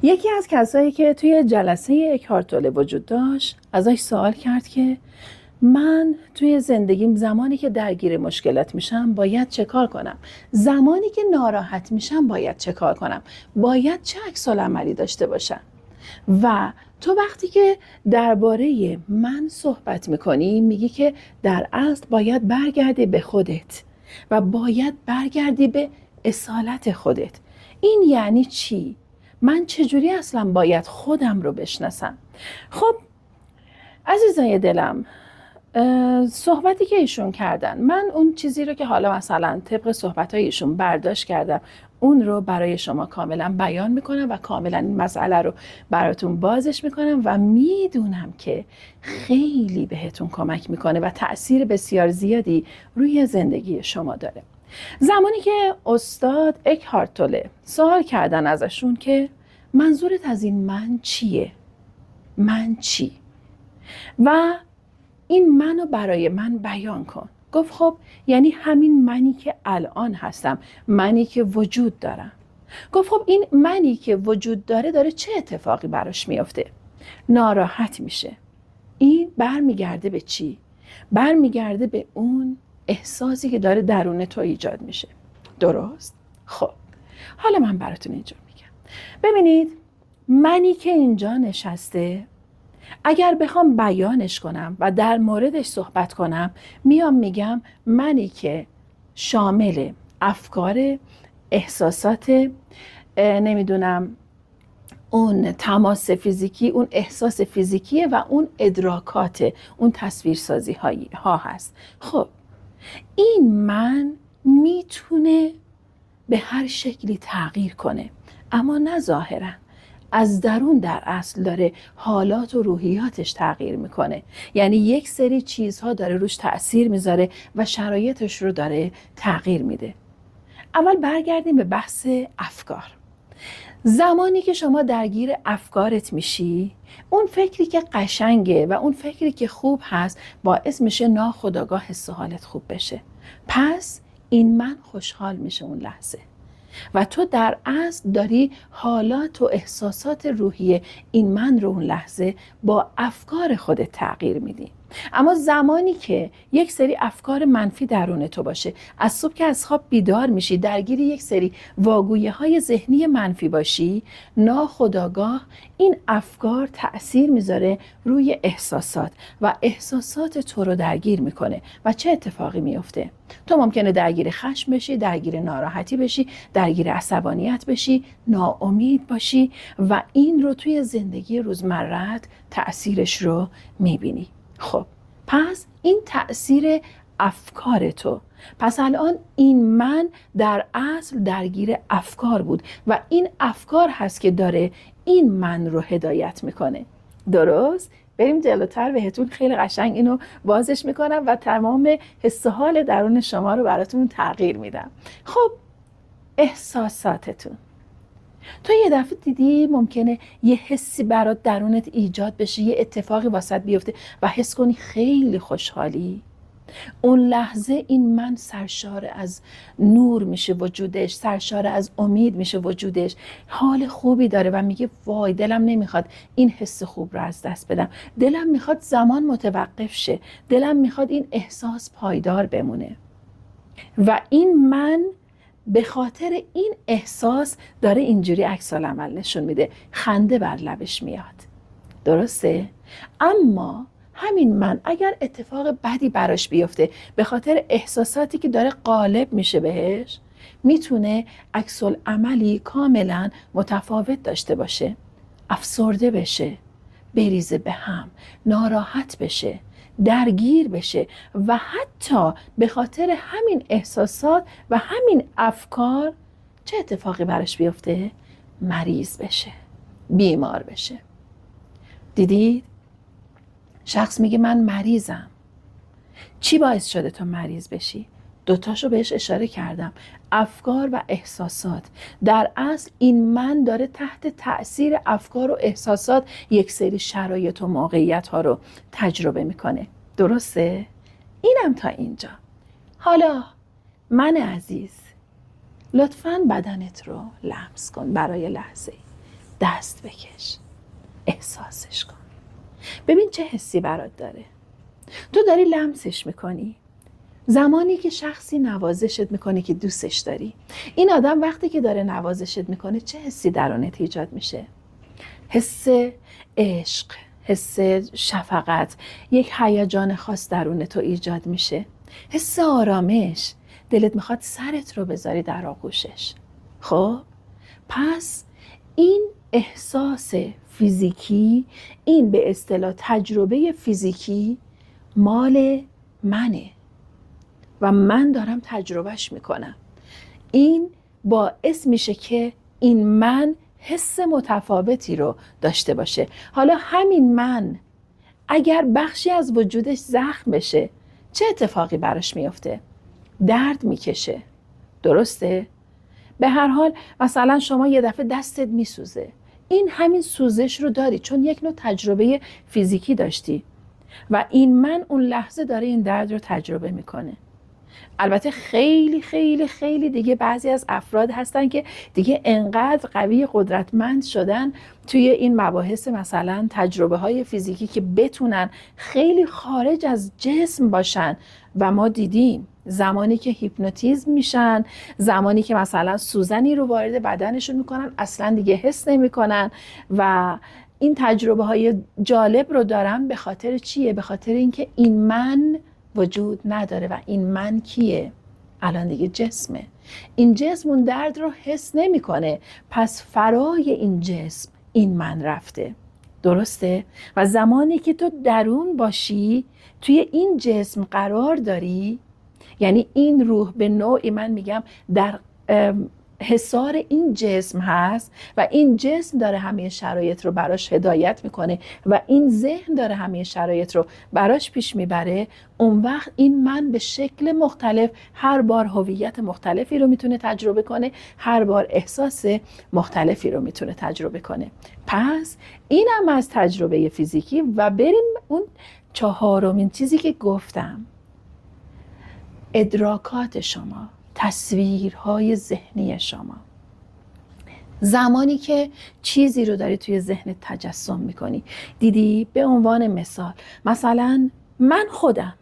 یکی از کسایی که توی جلسه اکهارت توله وجود داشت ازش سوال کرد که من توی زندگیم زمانی که درگیر مشکلات میشم باید چه کار کنم؟ زمانی که ناراحت میشم باید چه کار کنم؟ باید چه عکس‌العملی داشته باشم؟ و تو وقتی که درباره من صحبت میکنی میگی که در اصل باید برگردی به خودت و باید برگردی به اصالت خودت. این یعنی چی؟ من چجوری اصلا باید خودم رو بشناسم؟ خب عزیزای دلم، صحبتی که ایشون کردن، من اون چیزی رو که حالا مثلا طبق صحبت‌های ایشون برداشت کردم اون رو برای شما کاملا بیان میکنم و کاملا این مسئله رو براتون بازش میکنم و میدونم که خیلی بهتون کمک میکنه و تأثیر بسیار زیادی روی زندگی شما داره. زمانی که استاد اکهارت توله سوال کردن ازشون که منظورت از این من چیه؟ من چی؟ و این منو برای من بیان کن. گفت خب یعنی همین منی که الان هستم، منی که وجود دارم. گفت خب این منی که وجود داره چه اتفاقی براش میفته؟ ناراحت میشه. این برمیگرده به چی؟ برمیگرده به اون احساسی که داره درون تو ایجاد میشه. درست؟ خب حالا من براتون اینجور میگم. ببینید منی که اینجا نشسته، اگر بخوام بیانش کنم و در موردش صحبت کنم میام میگم منی که شامل افکار، احساسات، نمیدونم اون تماس فیزیکی، اون احساس فیزیکیه و اون ادراکات، اون تصویرسازی ها هست. خب این من میتونه به هر شکلی تغییر کنه، اما نه ظاهراً. از درون در اصل داره حالات و روحیاتش تغییر میکنه. یعنی یک سری چیزها داره روش تأثیر میذاره و شرایطش رو داره تغییر میده. اول برگردیم به بحث افکار. زمانی که شما درگیر افکارت میشی، اون فکری که قشنگه و اون فکری که خوب هست باعث میشه ناخودآگاه حس و حالت خوب بشه. پس این من خوشحال میشه اون لحظه و تو در اصل داری حالات و احساسات روحی این من رو اون لحظه با افکار خودت تغییر میدی. اما زمانی که یک سری افکار منفی درون تو باشه، از صبح که از خواب بیدار میشی درگیر یک سری واگویه های ذهنی منفی باشی، ناخودآگاه این افکار تأثیر میذاره روی احساسات و احساسات تو رو درگیر میکنه و چه اتفاقی میفته؟ تو ممکنه درگیر خشم بشی، درگیر ناراحتی بشی، درگیر عصبانیت بشی، ناامید باشی و این رو توی زندگی روزمره‌ات تأثیرش رو میبینی. خب پس این تأثیر افکار تو. پس الان این من در اصل درگیر افکار بود و این افکار هست که داره این من رو هدایت میکنه. درست؟ بریم جلوتر، بهتون خیلی قشنگ اینو بازش میکنم و تمام حس و حال درون شما رو براتون تغییر میدم. خب احساساتتون، تو یه دفعه دیدی ممکنه یه حسی برات درونت ایجاد بشه، یه اتفاقی واسط بیفته و حس کنی خیلی خوشحالی. اون لحظه این من سرشار از نور میشه وجودش، سرشار از امید میشه وجودش، حال خوبی داره و میگه وای دلم نمیخواد این حس خوب رو از دست بدم، دلم میخواد زمان متوقف شه، دلم میخواد این احساس پایدار بمونه. و این من به خاطر این احساس داره اینجوری عکس‌العمل نشون میده، خنده بر لبش میاد. درسته؟ اما همین من اگر اتفاق بدی براش بیفته به خاطر احساساتی که داره غالب میشه بهش، میتونه عکس‌العملی کاملا متفاوت داشته باشه. افسرده بشه، بریزه به هم، ناراحت بشه، درگیر بشه و حتی به خاطر همین احساسات و همین افکار چه اتفاقی براش بیفته؟ مریض بشه، بیمار بشه. دیدید؟ شخص میگه من مریضم. چی باعث شده تو مریض بشی؟ دوتاشو بهش اشاره کردم. افکار و احساسات. در اصل این من داره تحت تأثیر افکار و احساسات یک سری شرایط و موقعیت ها رو تجربه میکنه. درسته؟ اینم تا اینجا. حالا من عزیز، لطفاً بدنت رو لمس کن برای لحظه. دست بکش، احساسش کن، ببین چه حسی برات داره. تو داری لمسش میکنی. زمانی که شخصی نوازشت میکنه که دوستش داری، این آدم وقتی که داره نوازشت میکنه چه حسی درونت ایجاد میشه؟ حس عشق، حس شفقت، یک هیجان خاص درون تو ایجاد میشه، حس آرامش، دلت میخواد سرت رو بذاری در آغوشش. خب پس این احساس فیزیکی، این به اصطلاح تجربه فیزیکی مال منه و من دارم تجربهش میکنم. این باعث میشه که این من حس متفاوتی رو داشته باشه. حالا همین من اگر بخشی از وجودش زخم بشه چه اتفاقی براش میفته؟ درد میکشه، درسته؟ به هر حال مثلا شما یه دفعه دستت میسوزه، این همین سوزش رو داری چون یک نوع تجربه فیزیکی داشتی و این من اون لحظه داره این درد رو تجربه میکنه. البته خیلی خیلی خیلی دیگه بعضی از افراد هستن که دیگه انقدر قوی قدرتمند شدن توی این مباحث مثلا تجربه های فیزیکی که بتونن خیلی خارج از جسم باشن و ما دیدیم زمانی که هیپنوتیزم میشن، زمانی که مثلا سوزنی رو وارد بدنشون میکنن اصلا دیگه حس نمیکنن و این تجربه های جالب رو دارن. به خاطر چیه؟ به خاطر اینکه این من وجود نداره و این من کیه؟ الان دیگه جسمه. این جسم اون درد رو حس نمیکنه، پس فرای این جسم این من رفته، درسته؟ و زمانی که تو درون باشی توی این جسم قرار داری، یعنی این روح به نوعی من میگم در حصار این جسم هست و این جسم داره همه شرایط رو براش هدایت میکنه و این ذهن داره همه شرایط رو براش پیش میبره. اون وقت این من به شکل مختلف هر بار هویت مختلفی رو میتونه تجربه کنه، هر بار احساس مختلفی رو میتونه تجربه کنه. پس اینم از تجربه فیزیکی و بریم اون چهارمین چیزی که گفتم، ادراکات شما، تصویرهای ذهنی شما. زمانی که چیزی رو داری توی ذهنت تجسم میکنی، دیدی به عنوان مثال مثلا من خودم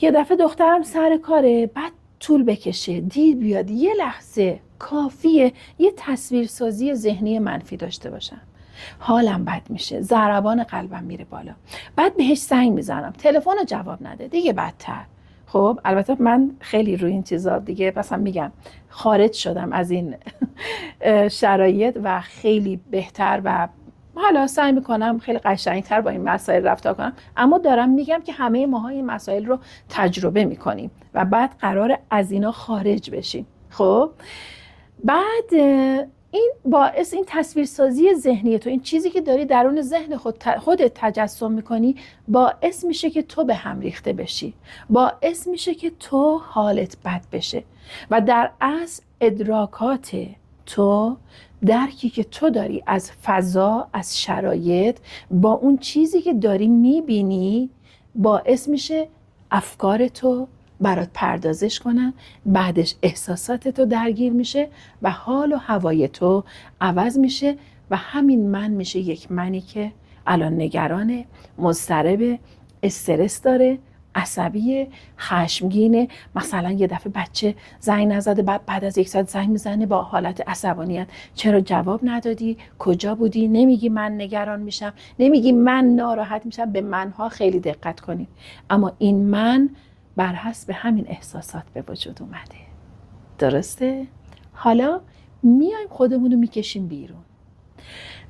یه دفعه دخترم سر کاره، بعد طول بکشه، دیر بیاد، یه لحظه کافیه یه تصویرسازی ذهنی منفی داشته باشم، حالم بد میشه، ضربان قلبم میره بالا، بعد بهش زنگ میزنم، تلفن رو جواب نده، دیگه بدتر. خب البته من خیلی روی این چیزا دیگه مثلا میگم خارج شدم از این شرایط و خیلی بهتر و حالا سعی میکنم خیلی قشنگتر با این مسائل رفتار کنم، اما دارم میگم که همه ماها این مسائل رو تجربه میکنیم و بعد قرار از اینا خارج بشیم. خب بعد این باعث این تصویرسازی ذهنی تو، این چیزی که داری درون ذهن خودت تجسم میکنی، باعث میشه که تو به هم ریخته بشی، باعث میشه که تو حالت بد بشه و در اصل ادراکات تو، درکی که تو داری از فضا، از شرایط، با اون چیزی که داری میبینی باعث میشه افکار تو برات پردازش کنن، بعدش احساسات تو درگیر میشه و حال و هوای تو عوض میشه و همین من میشه یک منی که الان نگرانه، مضطربه، استرس داره، عصبیه، خشمگینه. مثلا یه دفعه بچه زنگ نزده، بعد از 1 ساعت زنگ میزنه با حالت عصبانیت، چرا جواب ندادی؟ کجا بودی؟ نمیگی من نگران میشم، نمیگی من ناراحت میشم. به منها خیلی دقت کنید. اما این من بر حسب همین احساسات به وجود اومده، درسته؟ حالا میایم خودمون رو میکشیم بیرون.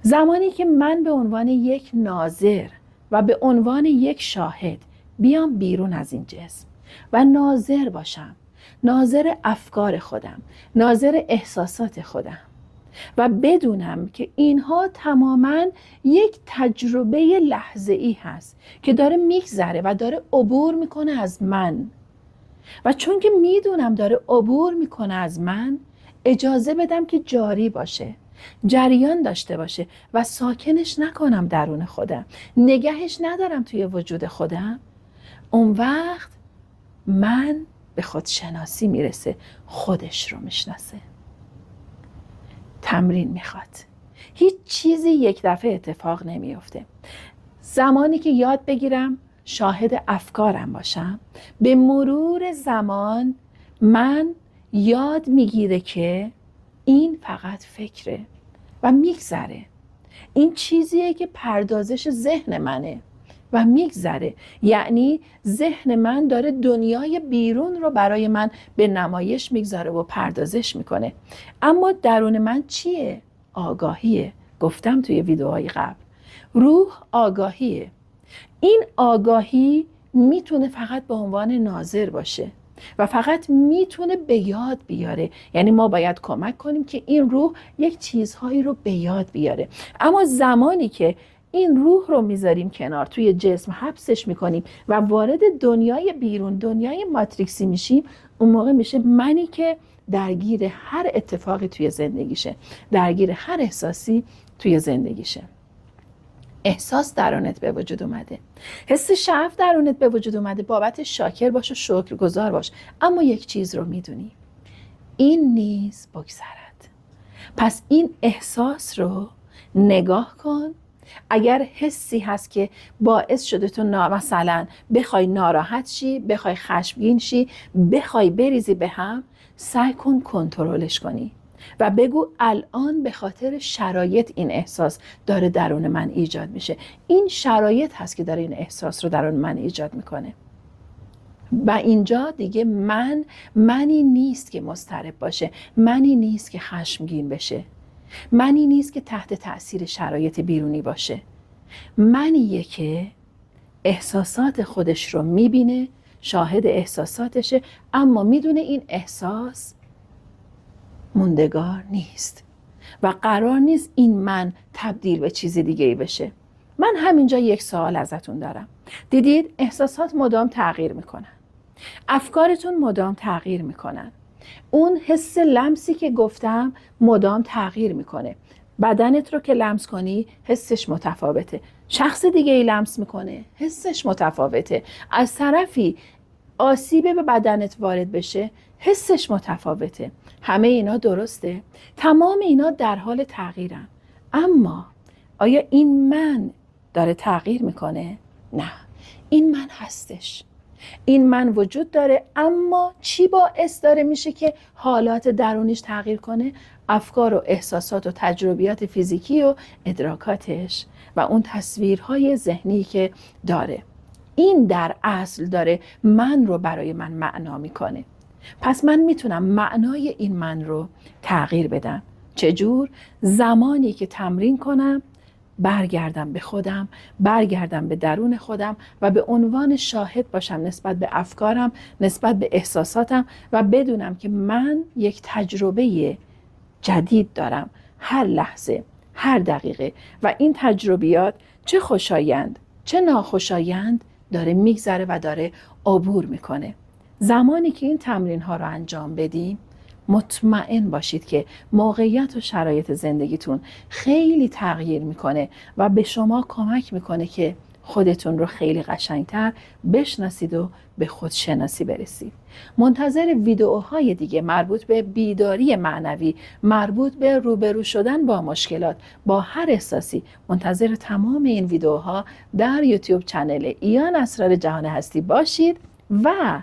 زمانی که من به عنوان یک ناظر و به عنوان یک شاهد بیام بیرون از این جسم و ناظر باشم، ناظر افکار خودم، ناظر احساسات خودم و بدونم که اینها تماماً یک تجربه لحظه‌ای هست که داره میگذره و داره عبور میکنه از من و چون که میدونم داره عبور میکنه از من، اجازه بدم که جاری باشه، جریان داشته باشه و ساکنش نکنم درون خودم، نگهش ندارم توی وجود خودم. اون وقت من به خودشناسی میرسه، خودش رو میشناسه. تمرین میخواد. هیچ چیزی یک دفعه اتفاق نمیفته. زمانی که یاد بگیرم شاهد افکارم باشم، به مرور زمان من یاد میگیره که این فقط فکره و میگذره. این چیزیه که پردازش ذهن منه و میگذره. یعنی ذهن من داره دنیای بیرون رو برای من به نمایش میگذاره و پردازش میکنه. اما درون من چیه؟ آگاهیه. گفتم توی ویدیوهای قبل، روح آگاهیه. این آگاهی میتونه فقط به عنوان ناظر باشه و فقط میتونه به یاد بیاره. یعنی ما باید کمک کنیم که این روح یک چیزهایی رو به یاد بیاره. اما زمانی که این روح رو میذاریم کنار، توی جسم حبسش میکنیم و وارد دنیای بیرون، دنیای ماتریکسی میشیم، اون موقع میشه منی که درگیر هر اتفاقی توی زندگیشه، درگیر هر احساسی توی زندگیشه. احساس درونت به وجود اومده، حس شعف درونت به وجود اومده، بابت شاکر باش و شکرگزار باش. اما یک چیز رو میدونی، این نیز بگذرد. پس این احساس رو نگاه کن. اگر حسی هست که باعث شده تو مثلا بخوای ناراحت شی، بخوای خشمگین شی، بخوای بریزی به هم، سعی کن کنترلش کنی و بگو الان به خاطر شرایط این احساس داره درون من ایجاد میشه. این شرایط هست که داره این احساس رو درون من ایجاد میکنه. و اینجا دیگه منی نیست که مضطرب باشه، منی نیست که خشمگین بشه، منی نیست که تحت تأثیر شرایط بیرونی باشه. منیه که احساسات خودش رو میبینه، شاهد احساساتشه، اما میدونه این احساس موندگار نیست و قرار نیست این من تبدیل به چیز دیگه ای بشه. من همینجا یک سوال ازتون دارم. دیدید احساسات مدام تغییر میکنن، افکارتون مدام تغییر میکنن، اون حس لمسی که گفتم مدام تغییر میکنه. بدنت رو که لمس کنی حسش متفاوته، شخص دیگه ای لمس میکنه حسش متفاوته، از طرفی آسیب به بدنت وارد بشه حسش متفاوته. همه اینا درسته، تمام اینا در حال تغییرن. اما آیا این من داره تغییر میکنه؟ نه، این من هستش، این من وجود داره. اما چی باعث داره میشه که حالات درونیش تغییر کنه؟ افکار و احساسات و تجربیات فیزیکی و ادراکاتش و اون تصویرهای ذهنی که داره. این در اصل داره من رو برای من معنا میکنه. پس من میتونم معنای این من رو تغییر بدم. چجور؟ زمانی که تمرین کنم، برگردم به خودم، برگردم به درون خودم و به عنوان شاهد باشم نسبت به افکارم، نسبت به احساساتم و بدونم که من یک تجربه جدید دارم هر لحظه، هر دقیقه و این تجربیات چه خوشایند چه ناخوشایند داره میگذره و داره عبور میکنه. زمانی که این تمرین ها رو انجام بدیم، مطمئن باشید که موقعیت و شرایط زندگیتون خیلی تغییر میکنه و به شما کمک میکنه که خودتون رو خیلی قشنگتر بشناسید و به خودشناسی برسید. منتظر ویدئوهای دیگه مربوط به بیداری معنوی، مربوط به روبرو شدن با مشکلات، با هر احساسی، منتظر تمام این ویدئوها در یوتیوب چنل ایان اسرار جهان هستی باشید. و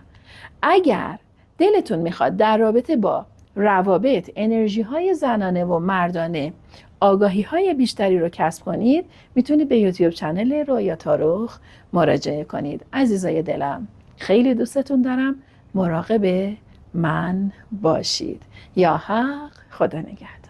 اگر دلتون میخواد در رابطه با روابط، انرژی های زنانه و مردانه آگاهی های بیشتری رو کسب کنید، میتونید به یوتیوب چنل رویا تاروخ مراجعه کنید. عزیزای دلم، خیلی دوستتون دارم. مراقب من باشید. یا حق، خدا نگهدار.